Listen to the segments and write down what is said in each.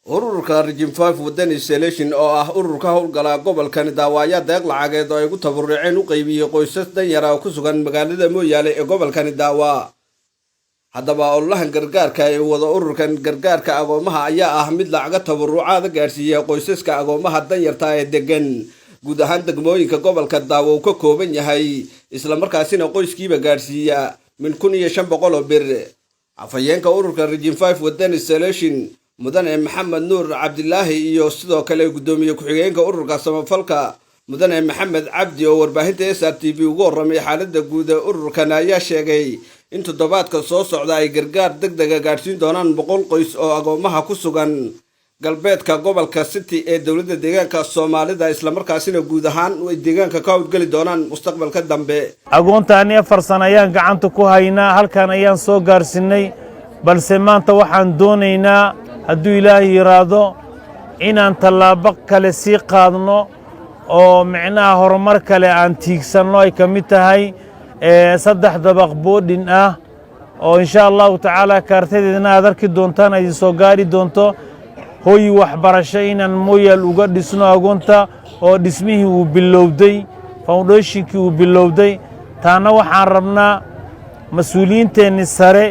ururka Region 5 wadani selection oo ah ururka howlgala gobolkan Daawaya deeq lacageed oo ay ku tabaruceen u qaybiyay qoysas danyar ah oo ku sugan magaalada Mooyaale ee gobolkan Daawa. haddaba olahan gargaarka ay wada ururkan gargaarka agoomaha ayaa ah mid lacag tabarucaad gaarsiiyay qoysaska agoomaha danyarta ee degan guud ahaan degmooyinka gobolka Daawa uu ka kooban yahay isla markaasina qoyskiiba gaarsiiya min 1500 bir. afayeenka ururka Region 5 wadani selection mudane Maxamed Nuur Cabdilaahi iyo sidoo kale gudoomiye ku-xigeenka ururka samafalka mudane Maxamed Cabdi oo warbaahinta SRTV ugu horamay xaaladda guud ee ururkan ayaa sheegay in toddobaadka soo socda ay gargaar degdeg ah gaarsiin doonaan 100 qoys oo agoomaha ku sugan galbeedka gobolka City ee dawladda deegaanka Soomaalida isla markaasina guud ahaan ay deegaanka ka hawlgali doonaan mustaqbalka dambe. agoontaani 4 sano ayaan gacanta ku haynaa halkan ayaan soo gaarsinay balse maanta waxaan doonaynaa hadduu Ilaahay yiraahdo inaan tallaabo kale sii qaadno oo micnaha horumar kale aan tiigsanno ay ka mid tahay 3 dabaq boodin ah oo insha Allah taala kaartadeedna aad arki doontaan ay soo gaari doonto hooy waxbarasho inaan Mooyaal uga dhisno agoonta oo dhismihii uu bilowday foundationkii uu bilowday taana waxaan rabnaa mas'uuliyiinteena sare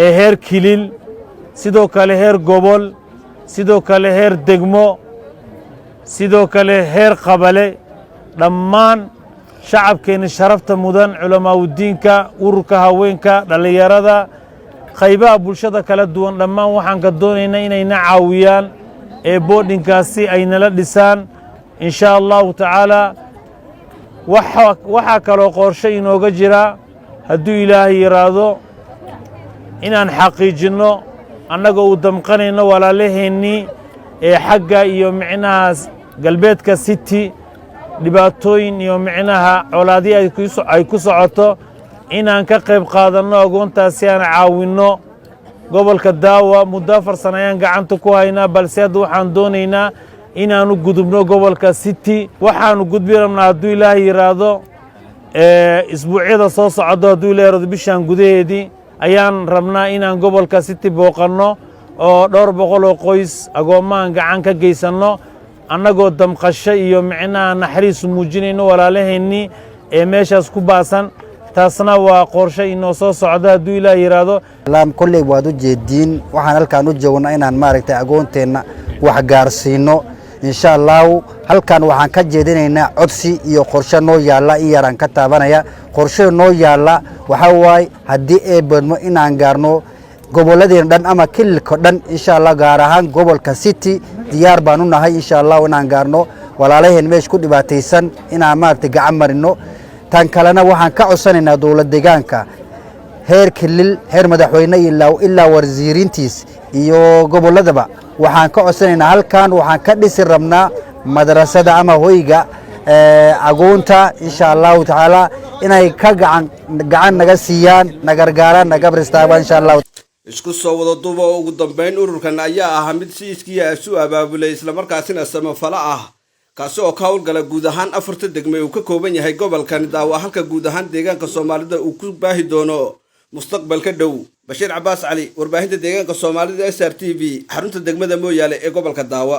ee heer kilil sidoo kale heer gobol sidoo kale heer degmo sidoo kale heer qabale dhammaan shacabkeena sharafta mudan culamaa diinka ururka haweenka dhalinyarada qaybaha bulshada kala duwan dhammaan waxaan ka doonaynaa inay na caawiyaan ee boodinkaasi ay nala dhisaan insha Allah taala waxa kale qorshe inooga jira hadduu Ilaahay yiraahdo inaan xaqiijino annaga u damqanayno walaalaheennii ee xagga iyo micnahaas galbeedka City dhibaatooyin iyo micnaha colaadii ay ku socoto inaan ka qayb qaadanno agoontaasi aan caawinno gobolka Daawa muddo 4 sano ayaan gacanta ku haynaa balse hadda waxaan doonaynaa inaanu gudubno gobolka City waxaanu gudbi rabnaa hadduu Ilaahay yiraahdo isbuucyada soo socdo hadduu Ilaahay yiraahdo bishaan gudaheedii ayaan rabnaa inaan gobolka City booqanno oo 200 qoys agoomaan gacan ka geysanno annagoo damqasho iyo micnaha naxariis muujinayno walaalaheennii ee meeshaas ku baasan taasna waa qorshe inoo soo socda hadduu Ilaahay yiraahdo laam kulli waad u jeedin waxaan halkaan u joognaa inaan maaragtay agoonteena wax gaarsiino insha Allah halkaan waxaan ka jeedinaynaa codsi iyo qorshe noo yaala in yaraan ka taabanaya qorshe noo yaala waxa waay haddii ay badmo inaan gaarno goboladeen dhan ama kililka dhan insha Allah gaar ahaan gobolka City diyaar baan u nahay insha Allah inaan gaarno walaalaheen meesh ku dhibaataysan inaan maaragtay gacan marino tan kalena waxaan ka codsanaynaa dawladda deegaanka heer kilil heer madaxweyne ilaa wasiiriintiis iyo goboladaba waxaan ka codsanaynaa halkaan waxaan ka dhisi rabnaa madrasada ama hoyga agoonta insha Allah taala inay ka gacan naga siiyaan nagargaaraan naga bristaaba insha Allah isku soo wada duuba ugu dambeyn ururkan ayaa ah mid si iskiya isu abaabulay isla markaasina samafala ah kaasi oo ka howlgala guud ahaan 4 degme uu ka kooban yahay gobolkan Daawa halka guud ahaan deegaanka Soomaalida uu ku baahi doono mustaqbalka dhow. Bashiir Cabbaas Cali warbaahinta deegaanka Soomaalida SRTV xarunta degmada Mooyaale ee gobolka Daawa.